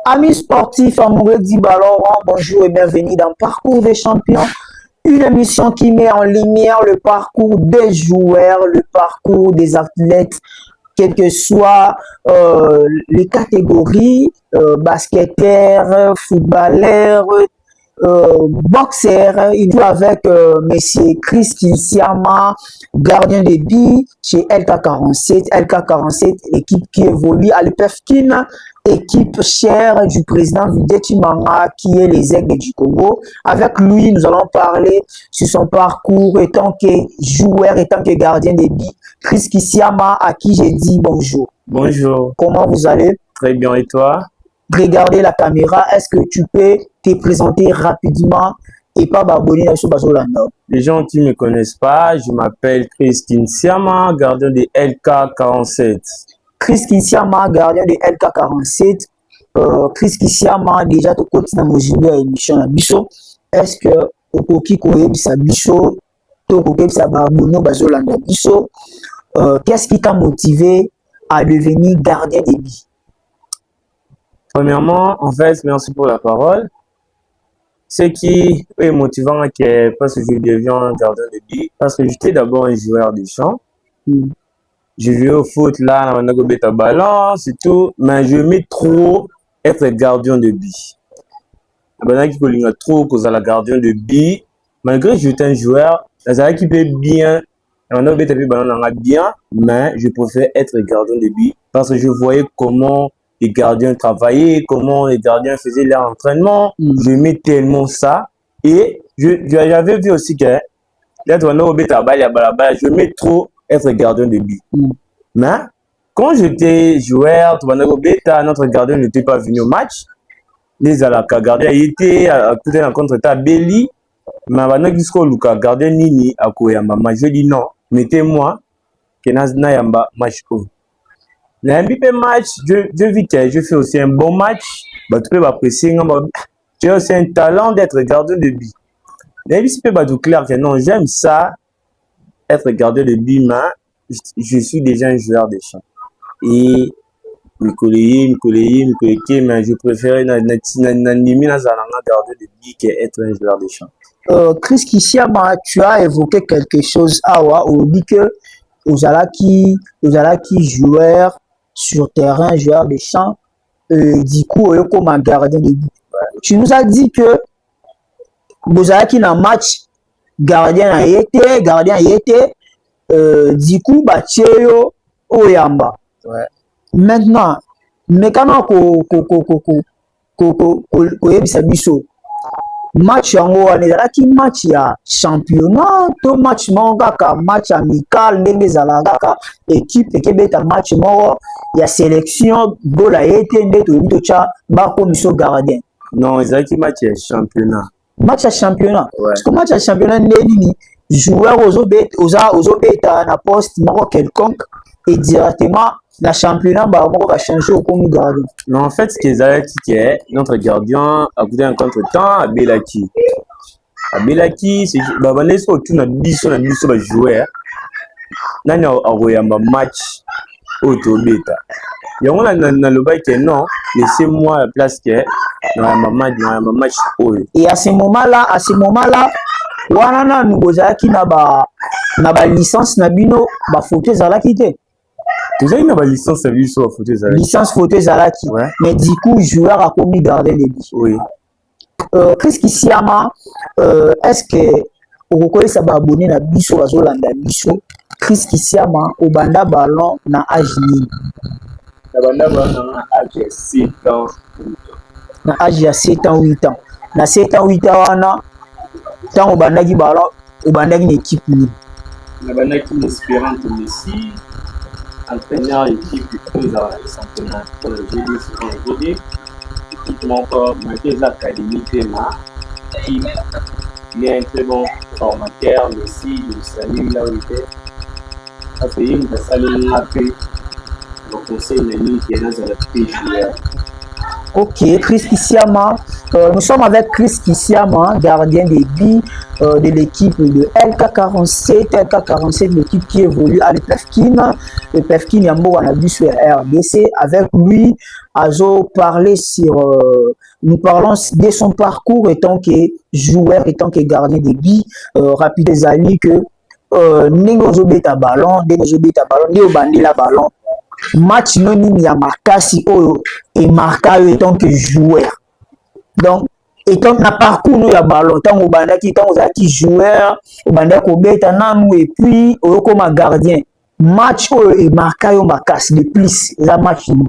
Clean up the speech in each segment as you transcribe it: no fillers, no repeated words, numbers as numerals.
Amis sportifs, amoureux du ballon, bonjour et bienvenue dans Parcours des champions, une émission qui met en lumière le parcours des joueurs, le parcours des athlètes, quelles que soient les catégories, basketteurs, footballeurs, boxeur. Il joue avec Monsieur Chris Kinsiama, gardien de but chez LK47. LK47, équipe qui évolue à l'EPFKIN, équipe chère du président Vijay Chimanga, qui est les Aigles du Congo. Avec lui, nous allons parler sur son parcours en tant que joueur, en tant que gardien de but. Chris Kinsiama, à qui j'ai dit bonjour. Bonjour. Comment vous allez? Très bien, et toi? Regardez la caméra, est-ce que tu peux te présenter rapidement et pas m'abonner sur Bazolanda? Les gens qui ne me connaissent pas, je m'appelle Chris Kinsiama, gardien de LK47. Chris Kinsiama, gardien de LK47. Chris Kinsiama, déjà tu continues dans mon émission à Bisso. Est-ce que au Koki Koyebisa Bisso, tu Koyebisa Babono Bazolanda Bisso, qu'est-ce qui t'a motivé à devenir gardien de but? Premièrement, en fait, merci pour la parole. Ce qui est motivant, c'est parce que je deviens gardien de but, parce que j'étais d'abord un joueur de champ. Je jouais au foot là, on a gobé ta ballon, c'est tout, mais je mets trop être gardien de but. Maintenant qu'il faut trop cause à la gardien de but, malgré que j'étais un joueur, ça qui peut bien, on a gobé ta ballon bien, mais je préfère être gardien de but parce que je voyais comment les gardiens travaillaient, comment les gardiens faisaient leur entraînement. J'aimais tellement ça. Et j'avais vu aussi que je mets trop être gardien de but. Mais quand j'étais joueur, notre gardien n'était pas venu au match. Les gardiens étaient à côté d'un contre à Belly. Mais maintenant qu'il gardien Nini à Koyamba, je dis non, mettez-moi que Nazna Yamba match. Dans un match, je vis que je fais aussi un bon match. Tu peux apprécier. J'ai aussi un talent d'être gardien de but. Dans un peu tout clair que non, j'aime ça, être gardien de but, mais je suis déjà un joueur de champ. Et mais je préfère un gardien de but qu'être un joueur de champ. Chris Kinsiama, tu as évoqué quelque chose. On dit que Ozalaki joueur sur terrain, joueur de champ, du coup, comme un gardien de but. Tu nous as dit que Ozalaki dans match, gardien a été, du coup, Batcheyo Oyamba. Maintenant, mais quand on match yango anezalaki match ya championnat to match moko kaka match amical ndenge ezalaka kaka équipe ekebeta match moko ya sélection gola ete nde toyebi totya bakomiso gardien? Non, ezalaki match ya championnat. Match ya championnat? Parce que match ya championnat nde nini joueur ozobeta na poste moko quelconque et directement la championnat va changer au cours du gardien. Non, en fait, ce qui est notre gardien a coûté un contre-temps à Belaki. À Belaki, c'est que tu as un joueur. Nani a match auto-beta. Il y a le bail que non, laissez-moi la place que dans match. Et à ce moment-là, wana nous qui na ba licence na bino ba photo zalaki te. Tu as une licence à vue sur photo Zalaki. Licence photo Zalaki. Ouais. Mais du coup, joueur a commis gardien de but. Oui. Chris Kinsiama, est-ce que vous connaissez ça abonné na biso azolanda biso? Chris Kinsiama au banda ballon na âge ni. Na banda ballon na âge 7 ans. Na âge ya 7 ans 8 ans. Na 7 ans 8 ans wana tant au banda ki ballon, au banda ki équipe ni. Na banda ki Espérance Messi. Entraîneur équipe du championnat pour le GD, c'est un GD. Équipe encore marqué l'académie Théma. Il est un très bon formateur, Messi, il salue là où il était. Ça fait une de saluer après le conseil de l'année qui est dans la PGR. Ok, Chris Kisiama. Nous sommes avec Chris Kisiama, gardien de but de l'équipe de LK47. LK47, l'équipe qui évolue à l'EPFKIN. L'EPFKIN Yambo Wanabu sur RDC. Avec lui, Azo parlait sur. Nous parlons de son parcours étant que joueur, étant que gardien de but. Rapide des amis que. Négo beta ballon, néo bandila ballon. Match non ni makasi oyo et marqué étant que joueur. Donc étant na parcours nous ya ballon tant au bandaki tant aux joueur au bandaki beta nanou et puis au comme gardien. Match oyo et marqué au makasi de plus la match nous.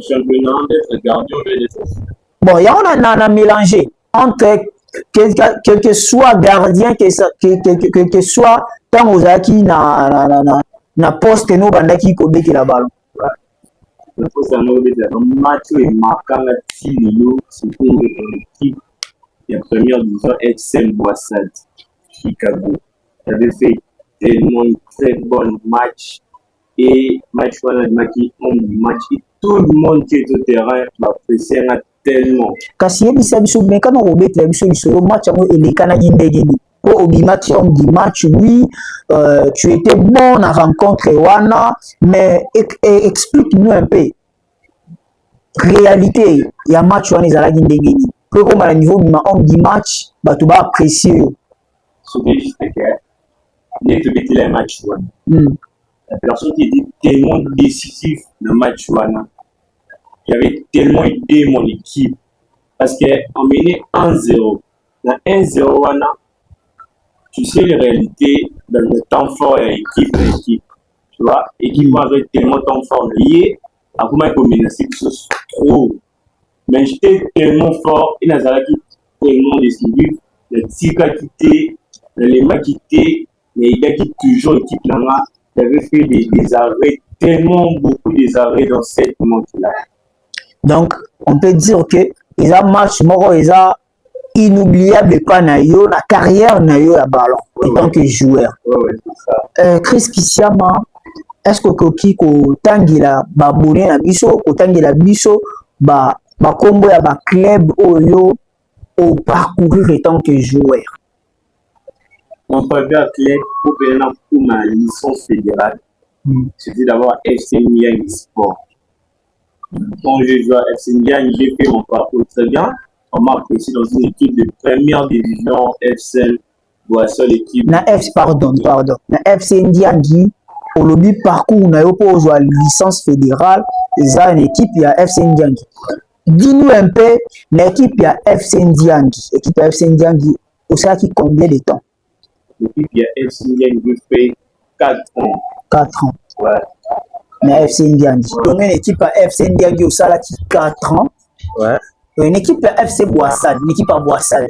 Championnat d'être gardien bon il y a mélangé entre quel que soit gardien que soit tant aux acquis na poste no bandaki ko beki la ballon. Il faut savoir que le match est marquant à Tilio, c'est pour l'équipe de la première division FC Boissade, Chicago. Il avait fait tellement de très bons matchs et match qui ont match et tout le monde qui est au terrain l'apprécie tellement. Kasi yebi sabiso mais quand on obet sabiso le match a ele kana yindegeni. Au match, on dit match, oui, tu étais bon à rencontrer Wana, mais explique-nous un peu. Réalité, il y a match Wana, ils ont dit que comme à niveau on dit match, bah tu vas apprécier. Ce que je sais que, il y a un match Wana. La personne qui était tellement décisif dans le match Wana, il y avait tellement aidé mon équipe parce qu'on menait 1-0. Dans 1-0 Wana, tu sais les réalités dans le temps fort et l'équipe, tu vois, l'équipe avait tellement de temps fort lié, à comment il faut menacer que ce soit trop. Mais j'étais tellement fort, il y a tellement décisif, le tika quitté, les mains quitté, mais il y a qui toujours l'équipe là-bas, il avait fait des arrêts, tellement beaucoup des arrêts dans cette montre-là. Donc, on peut dire que les matchs, ils ont inoubliable pas na yo la carrière na yo ya ballon en tant que joueur. C'est ça. Chris Kisiama, est-ce que koki ko tangila ba boné na biso ko tangila biso ba kombo ya ba club oyo au parcourir en tant que joueur? Mon premier athlète pour venir pour ma licence fédérale, c'était d'abord FC Niang Sport. Quand j'ai joué à FC Niang, j'ai fait mon parcours très bien. On m'a apprécié dans une équipe de première division FC Boisson, l'équipe. Na FC, pardon. Na FC Ndiangi, au lobby parcours, na yo pour jouer à licence fédérale, ils ont une équipe, il y a FC Ndiangi. Dis-nous un peu, l'équipe, il y a FC Ndiangi. L'équipe FC Ndiangi, au sein qui combien de temps? L'équipe, il y a FC Ndiangi, fait 4 ans. 4 ans. Ouais. Na FC Ndiangi. Donc, une équipe à FC Ndiangi, au sein qui 4 ans. Ouais. Une équipe à FC Boissade, une équipe à Boissade,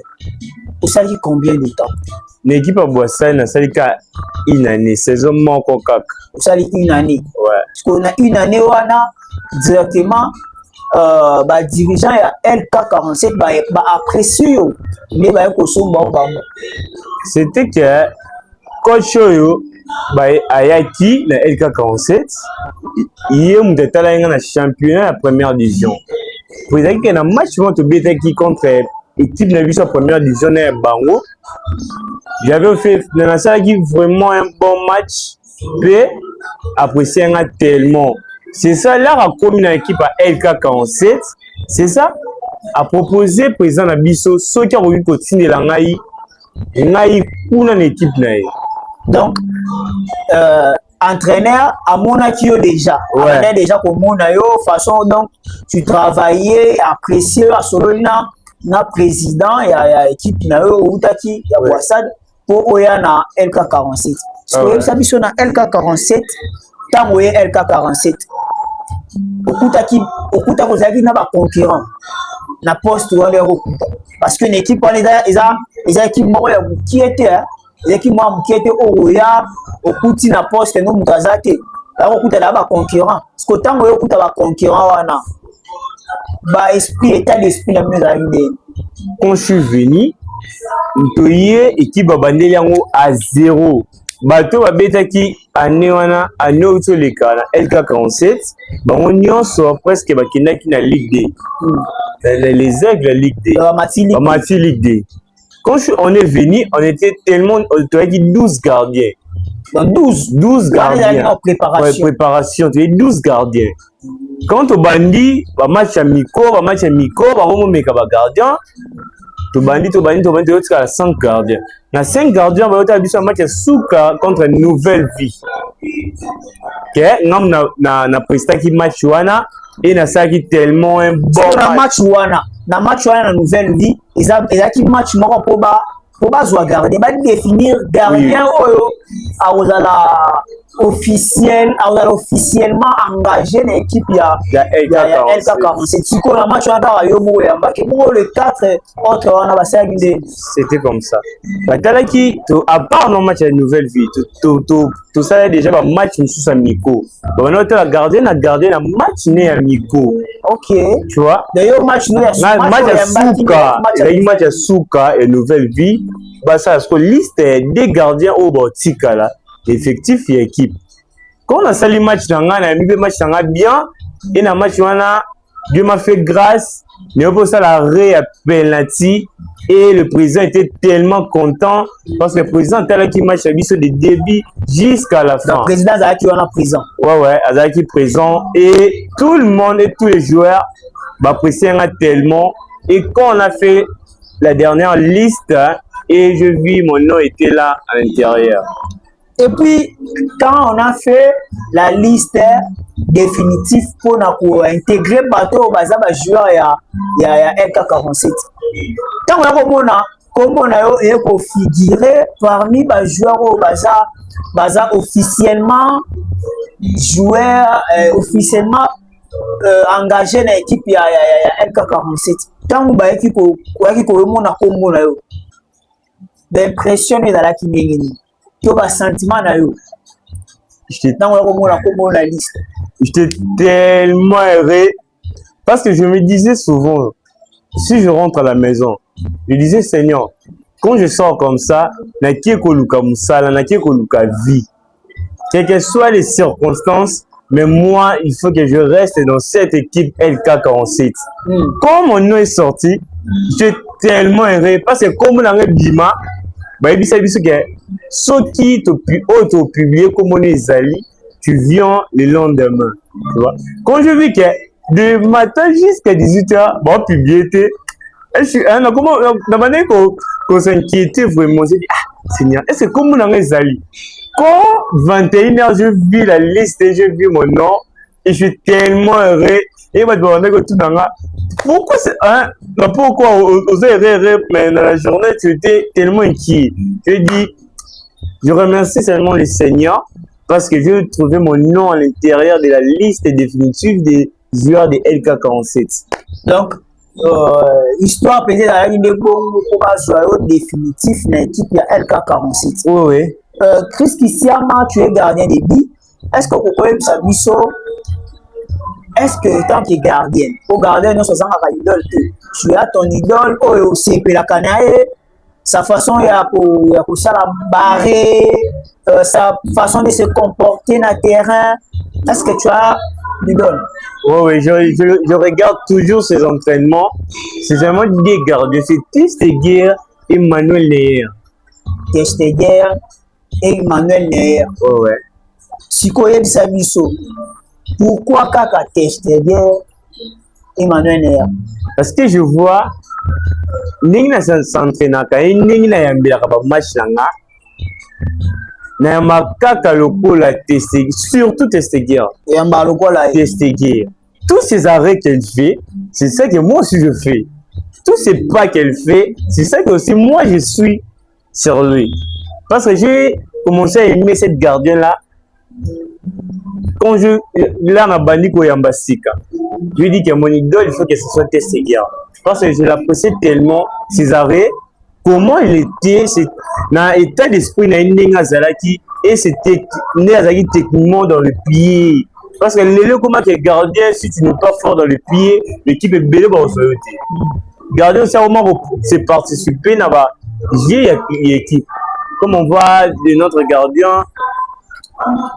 au sein qui combien de temps? Une équipe à Boissade, ça fait une année, saison manque au cac. Au sein une année. Ouais. Parce qu'on a une année, on a directement, bah, dirigeant à LK47, bah, apprécié, mais bah, c'était que, coach Oyo, bah, Ayaki, la LK47, il est dans le championnat de la première division. Vous avez un match qui contre l'équipe de la première division de Bango. J'avais fait vraiment un bon match. Et apprécié tellement. C'est ça, là, à commun l'équipe à LK47. C'est ça, à proposer président Nabiso, ceux qui ont eu continuer la Naï, pour l'équipe. Donc, entraîneur à Monakio déjà. Ouais. Déjà comme Monayo, façon donc tu travaillais, apprécié à Solona, na président et à équipe na yo Outaki, ya Boissade pour oya na LK47. Parce que ça biso na LK47, tant oya LK47. Okuta kozaki na ba concurrent na poste wana okuta. Parce que une équipe on les équipe moko ya qui était l'équipe moi qui était au Roya au kuti na poste no mukazate la okuta na ba concurrent parce que tant que okuta ba concurrent wana ba esprit état d'esprit na mieux arrivé quand je suis venu ntoye équipe babandeli yango à 0 bato babetaki année où les cas LK47 bango nyonso presque bakendaki na Ligue D. Les aigles la Ligue D. Mati Ligue D. Quand on est venu, on était tellement, tu as dit 12 gardiens. Donc 12 gardiens. En préparation. Ouais, préparation, tu as 12 gardiens. Quand on bandit, match amico, on met un gardien. Tu bandit, tu as 5 gardiens. Il y a 5 gardiens, on a un match souka contre une nouvelle vie. Ok, on a presté match wana et na ça qui tellement un bon match wana. Na match wana na nouvelle vie, ezaki match moko po bazwa gardien, ba définir gardien oyo officiellement engagé dans l'équipe ya LK47. Siko na match wana yo mo ya mbaki mo le 4 autres wana basaki de c'était comme ça. Batalaki à part no match ya nouvelle vie, tout ça déjà ba match sous amico. Bon on a gardien na match né amico. OK. Tu vois? D'ailleurs match né match ya Souka et nouvelle vie. Bah ça parce que liste des gardiens au botika là, effectif et équipe. Quand on a sali match d'anga na mi match d'anga bien et na match wana Dieu m'a fait grâce, mais on peut ça la penalty et le président était tellement content parce que le président tel qui match a biso de début jusqu'à la fin. Le président Zaki wana présent. Ouais, Zaki présent et tout le monde et tous les joueurs appréciaient tellement et quand on a fait la dernière liste et je vis mon nom était là à l'intérieur. Et puis, quand on a fait la liste définitive pour intégrer bateau aux joueurs il y a LK47, quand on a figuré parmi les joueurs au bazar officiellement joueurs officiellement engagés dans l'équipe il y a LK47. Quand on a équipe l'impression est dans la kinengeni. Tu as sentiment na yo. J'étais tellement heureux parce que je me disais souvent, si je rentre à la maison, je disais Seigneur, quand je sors comme ça, na qui koluka musala, na qui koluka vie. Quelles que soient les circonstances, mais moi, il faut que je reste dans cette équipe LK47. Quand mon nom est sorti, j'étais tellement heureux parce que comme on a bima, bah il dit que ceux qui t'ont publié comme on est allé, tu viens le lendemain. Tu vois? Quand je vis que de matin jusqu'à 18h, bon publié, comment la manière qu'on s'inquiétait vraiment, j'ai dit ah Seigneur, est-ce que comme on est allé? Quand 21h je vis la liste et je vis mon nom et je suis tellement heureux et moi je me tout dans la pourquoi c'est hein pourquoi aux heureux mais dans la journée tu étais tellement inquiet. Je dis je remercie seulement le Seigneur parce que j'ai trouvé mon nom à l'intérieur de la liste définitive des joueurs de LK47. Donc histoire peut-être à une joueur définitif dans l'équipe de LK47. Oui. Chris Kisiama, tu es gardien de but. Est-ce que vous pouvez me dire est-ce que tant que gardien, au gardien nous sommes à idole, tu as ton idole, oh c'est la canaille, sa façon pour ça la barrer, sa façon de se comporter dans le terrain. Est-ce que tu as l'idole? Oui, je regarde toujours ses entraînements. C'est vraiment des gardiens. C'est Testeguer et Emmanuel Neuer. Testeguer et Emmanuel Neuer. Ouais. Sikoye Bisabiso. Pourquoi Kaka Testeguer et Emmanuel Neuer? Parce que je vois Ningna s'entraîna et Ningna Yambira match langa. Na Kaka lokola Testeguer, surtout Testeguer. Yamba lokola Testeguer. Tous ces arrêts qu'elle fait, c'est ça que moi aussi je fais. Tous ces pas qu'elle fait, c'est ça que aussi moi je suis sur lui. Parce que j'ai commencé à aimer cette gardienne-là quand là, on a banni Koyamba Sika. Je lui dis que mon idole, il faut que ce soit Testeguer. Parce que je l'apprécie tellement, ses arrêts, comment il était, dans l'état d'esprit, il y a Zalaki, et c'était techniquement dans le pied. Parce que le comment que gardien, si tu n'es pas fort dans le pied, l'équipe est belle pour se jeter. Gardien, c'est au moment où c'est participer, j'ai l'équipe. Comme on voit de notre gardien,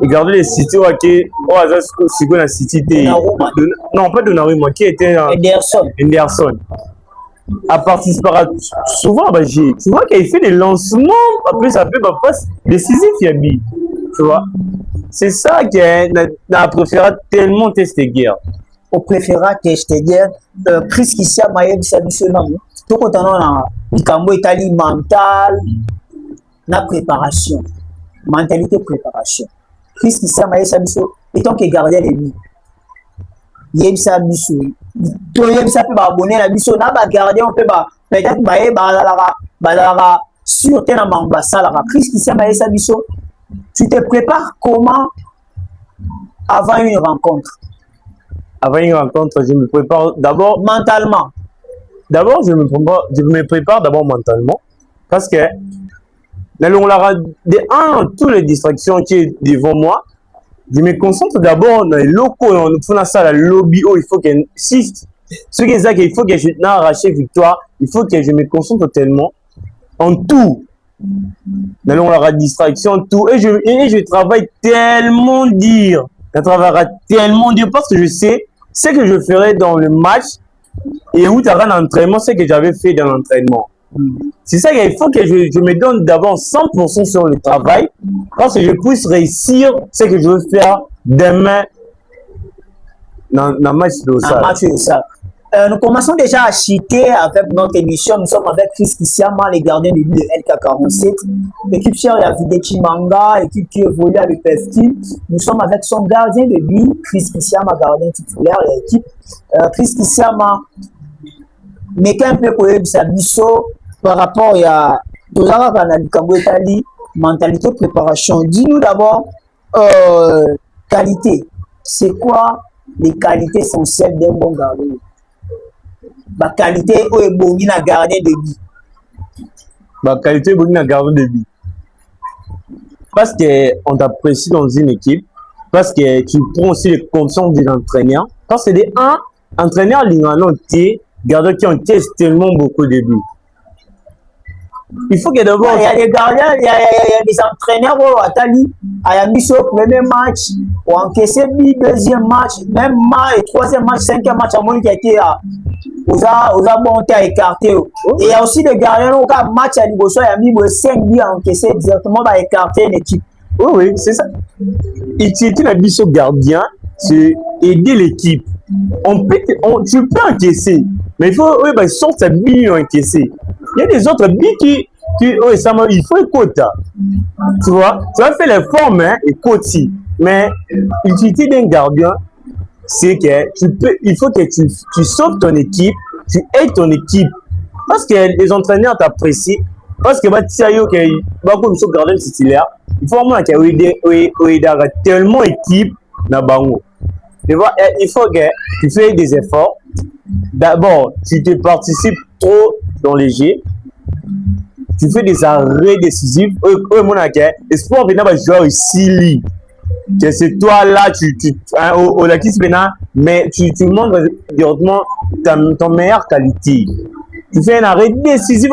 Regardez les City, c'est quoi la City? Non, pas Donnarumma, qui était Henderson. A participé souvent à Bagier. Tu vois qu'il fait des lancements, après ça fait ma passe décisif, Yabi. Tu vois? C'est ça qu'on préféré tellement tester guerre. On préférera tester guerre. Chris Kissia Maïeb Sabisonan. Tout quand on a un Italie mental, la préparation. Mentalité préparation. Chris Kissia Maïeb Sabisonan. Et tant qu'il gardait les buts. Yem Sabiso. Tout yem ça peut abonner la biso. N'a pas gardé, on peut peut-être sur tes ambassades. Chris Kissia Maïeb Sabiso. Tu te prépares comment avant une rencontre? Avant une rencontre, je me prépare d'abord mentalement. D'abord, je me prépare d'abord mentalement parce que toutes les distractions qui sont devant moi, je me concentre d'abord dans les locaux. On fait ça à la lobby. Il faut que si ce qui est ça, il faut que je n'arrache victoire. Il faut que je me concentre tellement en tout. Dans la distraction, tout. Et je travaille tellement dur. Je travaillerai tellement dur parce que je sais ce que je ferai dans le match et où tu as un entraînement, ce que j'avais fait dans l'entraînement. C'est ça qu'il faut que je me donne d'abord 100% sur le travail parce que je puisse réussir ce que je veux faire demain dans le match de ça. Nous commençons déjà à chiter avec notre émission. Nous sommes avec Chris Kisiama, les gardiens de but de LK47. L'équipe chère Yavide Chimanga, équipe qui évolue à l'EPFT. Nous sommes avec son gardien de but, Chris Kisiama, gardien titulaire de l'équipe. Chris Kisiama, mais qu'un peu pour Sabiso par rapport à mentalité, préparation. Dis-nous d'abord, qualité. C'est quoi les qualités essentielles d'un bon gardien? La qualité est bonne à gardien de but. La qualité est bonne à gardien de but. Parce qu'on t'apprécie dans une équipe, parce que tu prends aussi les conditions de l'entraîneur. Parce que des entraîneurs, les gardiens qui encaissent tellement beaucoup de buts. Il faut que d'abord. Il y a des gardiens, il y a des entraîneurs où Atali a mis au premier match, ou encaissé le deuxième match, même match, troisième match, cinquième match, à moins qui a été aux abonnés à écarter. Et il y a aussi des gardiens où quand match à Ligoso, il y a mis 5 buts à encaisser directement à écarter l'équipe. Oui, c'est ça. Utiliser la biseau gardien, c'est aider l'équipe. Tu peux encaisser, mais il faut sortir sa bille encaisser. Il y a des autres billes qui il faut écouter. Tu vois, tu vas faire l'effort, mais écoute. Mais l'utilité d'un gardien, c'est que il faut que tu sauves ton équipe, tu aides ton équipe. Parce que les entraîneurs t'apprécient. Parce que comme ce gardien titulaire, il faut vraiment qu'il y ait tellement d'équipes dans Bango. Tu vois, il faut que tu fasses des efforts. D'abord, tu te participes trop dans les jeux. Tu fais des arrêts décisifs. Espoir venant va jouer ici. C'est toi là, mais tu montres directement ton meilleure qualité. Tu fais un arrêt décisif.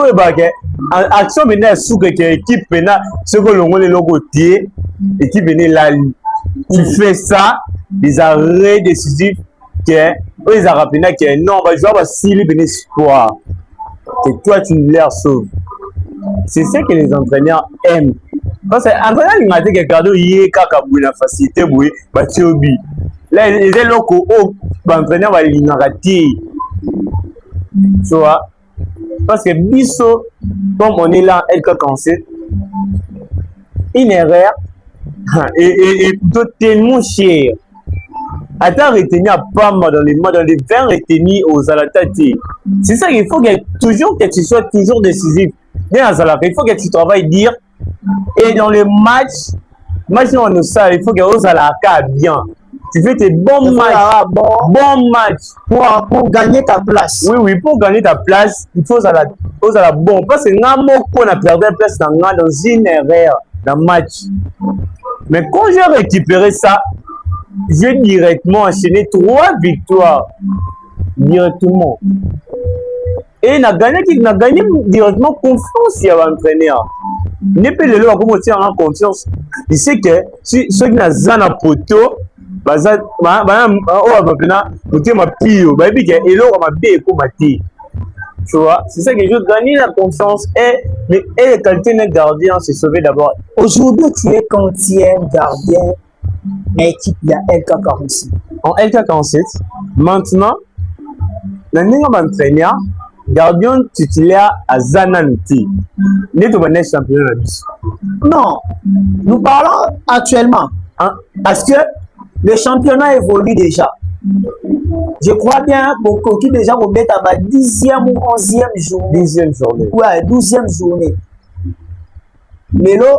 Action venait sous que l'équipe venait, ce que l'on voit les logos, l'équipe venait là. Tu fais ça, des arrêts décisifs que les Arabes que non, on va jouer ici, venait espoir. Et toi, tu leur sauves. C'est ce que les entraîneurs aiment. Parce que l'entraîneur, il m'a dit que Cardo, il est la facilité, oui, là, les locaux, l'entraîneur va l'inarrater. Tu vois? Parce que Bisso, comme on est là, LK47, une erreur, et plutôt tellement cher. Attends, retenir à Pamba dans les 20 retenir aux Alatati. C'est ça qu'il faut que tu sois toujours décisif. Il faut que tu travailles dire. Et dans les matchs, on nous ça, il faut que tu Alaka bien. Tu fais tes bons matchs. Bon match. Pour gagner ta place. Oui, pour gagner ta place, il faut la bon. Parce que on a perdu la place dans une erreur dans le match. Mais quand j'ai récupéré ça, j'ai directement enchaîné 3 victoires. Directement. Et il a gagné directement confiance à l'entraîneur. n'est pas le lot comme on tient en confiance. Il sait que si ceux qui n'ont pas un poteau, tu vois, c'est ça que je veux gagner la confiance et les qualités d'un gardien, c'est sauver d'abord. Aujourd'hui, tu es quantième gardien dans l'équipe de LK47. En LK47, maintenant, dans l'entraîneur, gardien titulaire à Zananti. N'est-ce pas championnat? Non, nous parlons actuellement. Hein, parce que le championnat évolue déjà. Je crois bien beaucoup qui déjà vont mettre à la 10e ou 11e journée. 10e journée. Ouais, 12e journée. Mais là,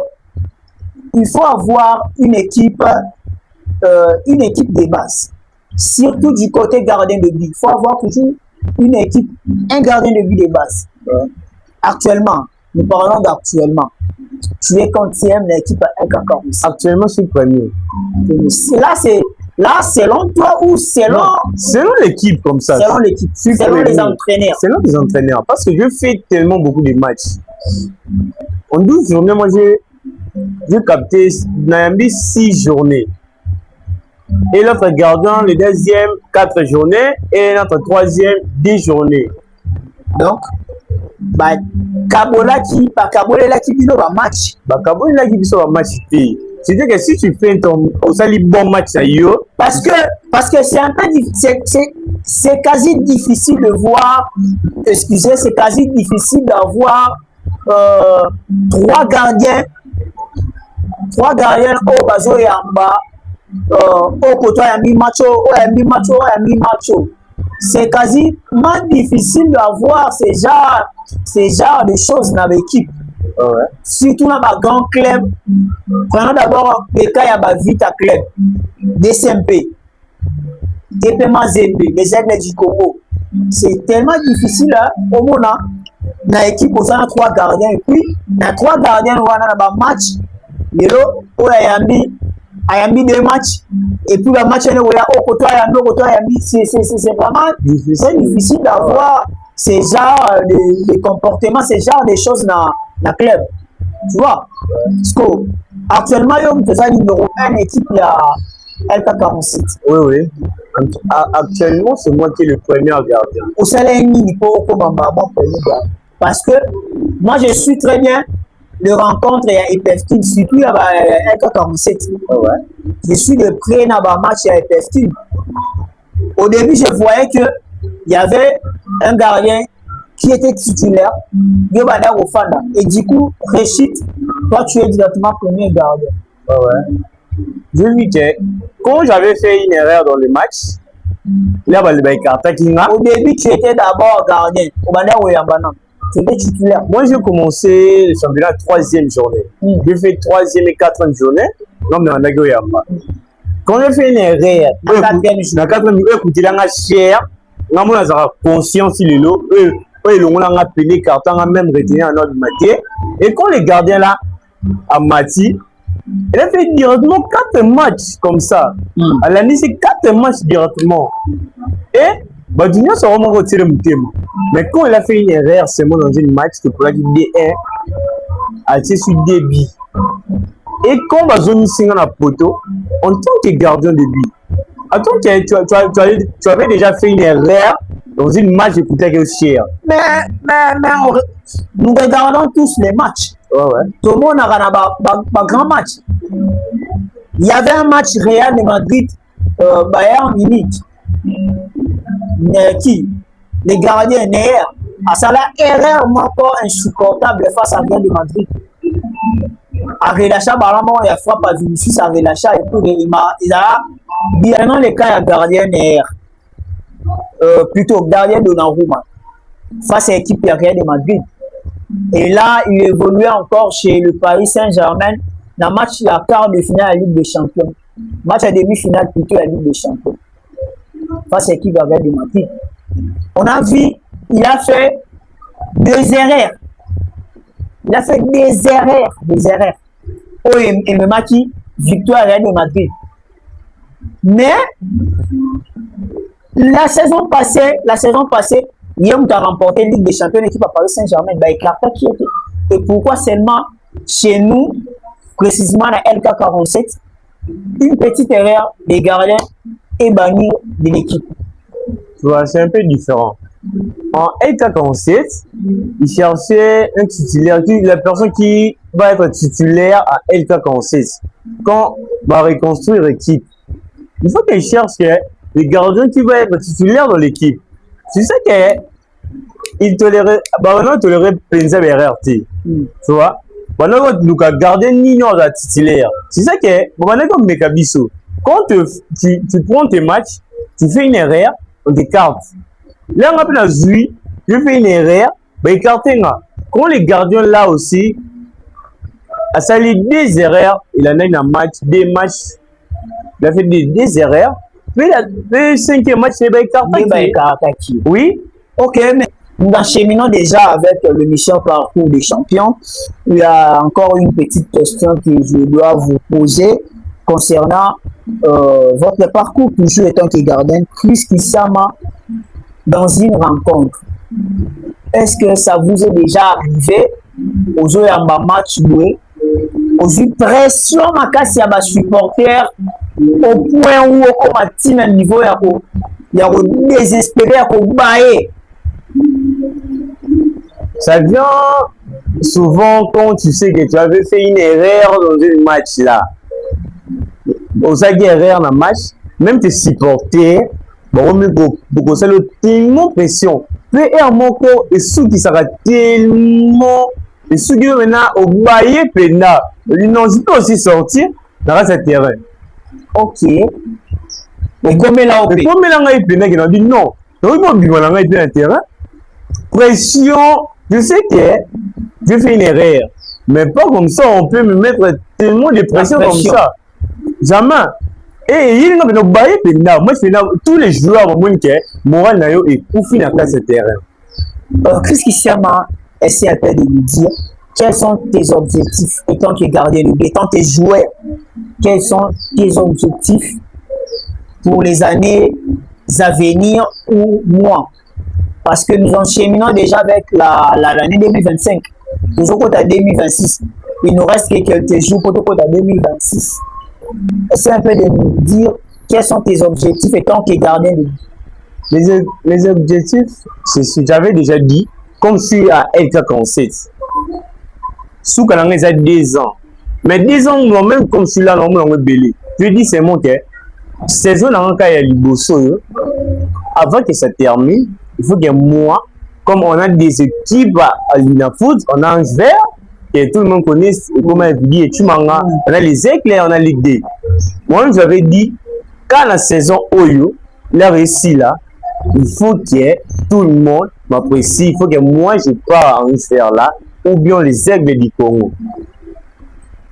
il faut avoir une équipe de base. Surtout du côté gardien de but. Il faut avoir toujours une équipe, un gardien de but de base. Actuellement, nous parlons d'actuellement. Tu es quantième de l'équipe LK47. Actuellement, je suis premier. Là, selon toi ou selon... Non, selon l'équipe comme ça. Selon l'équipe, selon les entraîneurs. Selon les entraîneurs. Parce que je fais tellement beaucoup de matchs. En 12 journées, moi, j'ai capté 6 journées. Et notre gardien, le deuxième, 4 journées. Et notre troisième, 10 journées. Donc, Kabola qui bino ba match. Kabola qui bino ba match. C'est-à-dire que si tu fais ton bon match à yo, parce que c'est un peu c'est quasi difficile de voir, excusez, c'est quasi difficile d'avoir 3 gardiens au bazo yamba au koto ya mi macho. C'est quasiment difficile d'avoir ces genres de choses dans l'équipe. Ouais. Surtout dans ma grand club. Prenons d'abord le cas de Vita Club, DCMP, DP Mazembe, les Aigles du Congo. C'est tellement difficile au moment dans l'équipe où on a 3 gardiens. Et puis, dans 3 gardiens, on a un match. Mais là, il y a 2 matchs. Et puis, le match, c'est vraiment difficile d'avoir ces genres de comportements, ces genres de choses dans le club. Tu vois? Parce qu'actuellement, il y a une numéro 1 équipe, il y a LK47. Oui. Actuellement, c'est moi qui est le premier gardien. Au salaire, il faut parce que moi, je suis très bien de rencontre et EPF-Team, surtout il y a LK47. Ouais. Je suis de près dans le match à EPF-Team. Au début, je voyais qu'il y avait un gardien qui était titulaire, et du coup, Rachid, toi tu es directement premier gardien. Ouais. Je lui dis, quand j'avais fait une erreur dans le match, là, au début, tu étais d'abord gardien. Tu étais titulaire. Moi, j'ai commencé le championnat 3e journée. J'ai fait 3e et 4e journée. Quand j'ai fait une erreur, la 4e journée, écoutez, là, cher, là, moi, j'ai conscience sur le lot. On a appelé carton, on a même retenu un autre matière. Et quand le gardien là a mati, il a fait directement 4 matchs comme ça. Elle a mis 4 matchs directement. Et Dunia s'est vraiment retiré mon thème. Mais quand il a fait une erreur seulement dans une match, c'est pour la D1 a été sur débit. Et quand Bazoni signe à poteau, en tant que gardien de but, attends, tu avais déjà fait une erreur dans une match qui coûtait quelque cher. Mais nous regardons tous les matchs. Ouais. Tout le monde a un grand match. Il y avait un match Real de Madrid, Bayern Munich. Qui les gardiens Neuer a ça là erreur encore insupportable face à Real de Madrid. A relâché ballon, il a frappé à Vinicius, a relâché et puis il a bien dans les cas gardien Neuer. Plutôt gardien Donnarumma face à l'équipe Real de Madrid. Et là, il évoluait encore chez le Paris Saint-Germain dans le match la quart de finale à la Ligue des Champions. Match à demi-finale plutôt à la Ligue des Champions. Face à l'équipe Real de Madrid. On a vu, il a fait des erreurs. Des erreurs. Oh, et me maquille, victoire Real de Madrid. Mais la saison passée, Guillaume a remporté la Ligue des Champions, l'équipe à Paris Saint-Germain, qui était. Et pourquoi seulement chez nous, précisément à LK47, une petite erreur des gardiens est bannie de l'équipe. Tu vois, c'est un peu différent. En LK47, il cherchait un titulaire, la personne qui va être titulaire à LK47. Quand on va reconstruire l'équipe, il faut qu'il cherche les gardiens qui vont être titulaires dans l'équipe. Tu sais qu'il tolérait, bah, on tolérait Penza Berrer, tu vois. Maintenant, le gardien ni non la titulaire. C'est ça que, bon, maintenant, comme Mekabiso, quand tu prends tes matchs, tu fais une erreur, on t'écarte. Là, on a la Zui, tu fais une erreur, ben écarté. Quand les gardiens là aussi, à sali des erreurs, il en a eu un match, des matchs, il a fait des erreurs. Puis le cinquième match, c'est ben écarté. Oui. Ok, mais nous acheminons déjà avec l'émission Parcours des champions. Il y a encore une petite question que je dois vous poser concernant votre parcours, toujours étant que gardien, Chris Kissama, dans une rencontre. Est-ce que ça vous est déjà arrivé aux yeux de match joué, aux yeux pression à casser à supporters au point où on a un niveau il y a désespéré à bailler. Ça vient souvent quand tu sais que tu avais fait une erreur dans un match là. Aux erreur dans le match, même tes supporters, bon, mais beaucoup ça le tellement pression. Puis un mot et ceux qui sera tellement et ceux qui maintenant au bailler pena, ils n'ont pas aussi sortir dans ce terrain. Ok. Mais comme là, mais comme là, il a dit non. Donc il va bien dans le terrain. Pression, je sais que je fais une erreur, mais pas comme ça, on peut me mettre tellement de pression comme ça. Jamais. Et il y a des bails, moi je fais tous les joueurs au monde qui moral nayo et couffé dans ce terrain. Chris Kissama, essaie un peu de nous dire quels sont tes objectifs étant que gardien de but, étant tes joueurs, quels sont tes objectifs pour les années à venir ou moins. Parce que nous enchaînons déjà avec l'année 2025. Toujours à 2026. Il nous reste que quelques jours pour à 2026. Essaye un peu de nous dire quels sont tes objectifs étant que gardien de but. Les objectifs, c'est ce que j'avais déjà dit, comme je suis à LK47. Sous quand on a 2 ans. Mais 2 ans, moi-même, comme je suis là, on est belé. Je dis, c'est mon cas. Saison dans le cas, il y a Liboso. Avant que ça termine, il faut que moi, comme on a des équipes à l'Inafoot, on a un vert, et tout le monde connaît, comme on dit, et tu m'en as, on a les éclairs, on a les dés. Moi, j'avais dit, quand la saison Oyo, la réussi là, il faut que tout le monde m'apprécie, il faut que moi, je pars en vert là, ou bien les aigles du Congo.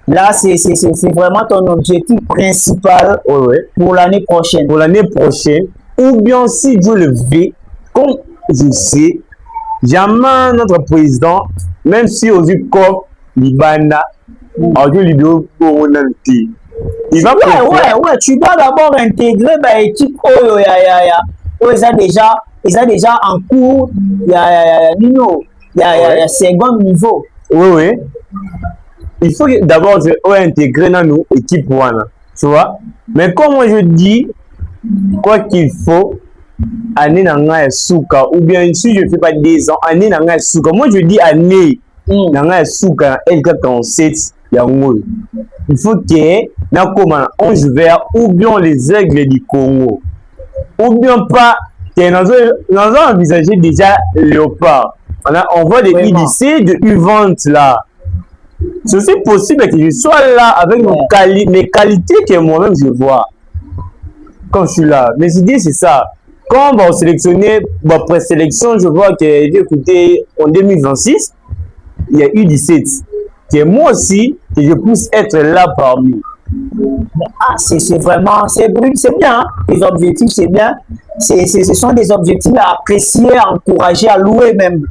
Là, c'est vraiment ton objectif principal pour l'année prochaine. Pour l'année prochaine, ou bien si Dieu le veut, comme je sais, jamais notre président, même si aux comme Libana, il va ouais, tu dois d'abord intégrer l'équipe ils ont déjà en cours, il y a second niveau. Oui. Il faut d'abord intégrer dans nos équipes, tu vois. Mais comme moi je dis, quoi qu'il faut, année nanga souka ou bien si je fais pas 10 ans année nanga souka, moi je dis année nanga souka LK47 ya ngol. Il faut que na comment 11 verts ou bien les aigles du Congo ou bien pas que nous avons envisagé déjà léopard. On voit des IDC de U20 là. C'est aussi possible que je sois là avec mes qualités que moi-même je vois quand je suis là. Mes idées c'est ça. Quand on va sélectionner, présélection, je vois que, écoutez, en 2026, il y a eu 17. Que moi aussi, que je puisse être là parmi. Ah, c'est vraiment, c'est bien. Hein? Les objectifs, c'est bien. Ce sont des objectifs à apprécier, à encourager, à louer même.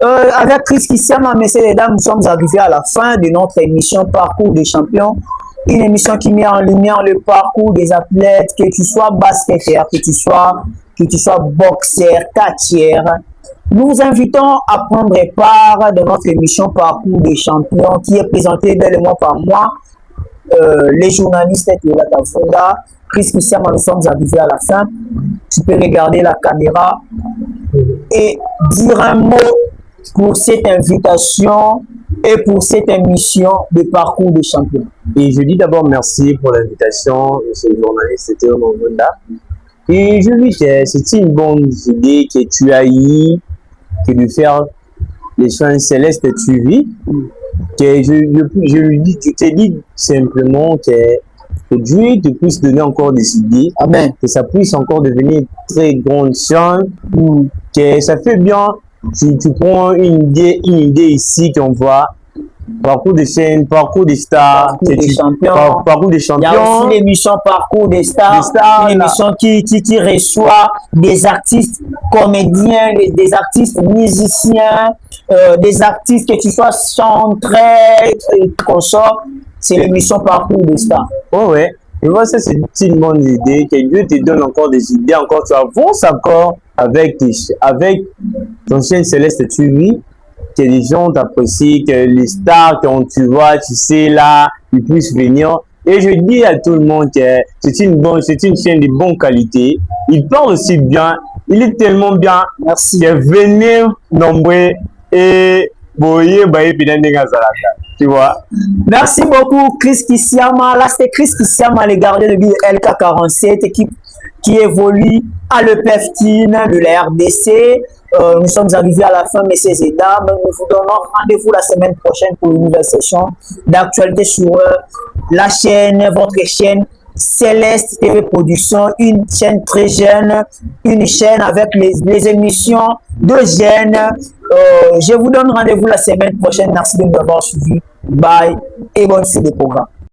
Avec Chris Kissama, messieurs et dames, nous sommes arrivés à la fin de notre émission Parcours des champions. Une émission qui met en lumière le parcours des athlètes, que tu sois basketteur, que tu sois boxeur, catcheur, Nous vous invitons à prendre part de notre émission Parcours des champions qui est présentée bellement par moi, les journalistes de la Tafunda. Chris Kissama, nous sommes arrivés à la fin. Tu peux regarder la caméra et dire un mot pour cette invitation et pour cette émission de Parcours des champions. Et je dis d'abord merci pour l'invitation, monsieur le journaliste Théo Mongunda. Et je dis que c'est une bonne idée que tu as eue, que de faire les soins célestes que tu vis. Que je lui dis, tu t'es dit simplement que Dieu te puisse donner encore des idées. Amen. Que ça puisse encore devenir très grande chance. Que ça fait bien. Tu prends une idée ici qu'on voit. Parcours des chaînes, parcours des stars, parcours des champions. Parcours des champions. Il y a aussi l'émission Parcours des stars, une émission qui reçoit des artistes comédiens, des artistes musiciens, des artistes que tu sois chanteur, consort. C'est l'émission Parcours des stars. Oh ouais. Et moi, ça, c'est une bonne idée. Que Dieu te donne encore des idées, encore tu avances encore avec ton chaîne céleste tu vis. Que les gens t'apprécient, que les stars, quand tu vois, tu sais, là, ils puissent venir. Et je dis à tout le monde que c'est une chaîne de bonne qualité. Il parle aussi bien. Il est tellement bien. Merci. Que venez nombreux et boyer, tu vois. Merci beaucoup, Chris Kissama. Là, c'est Chris Kissama, le gardien de but LK47, équipe qui évolue à l'EPF de la RDC. Nous sommes arrivés à la fin, messieurs et dames. Nous vous donnons rendez-vous la semaine prochaine pour une nouvelle session d'actualité sur la chaîne, votre chaîne Céleste TV Production, une chaîne très jeune, une chaîne avec les émissions de jeunes. Je vous donne rendez-vous la semaine prochaine. Merci de m'avoir suivi. Bye et bonne suite des programmes.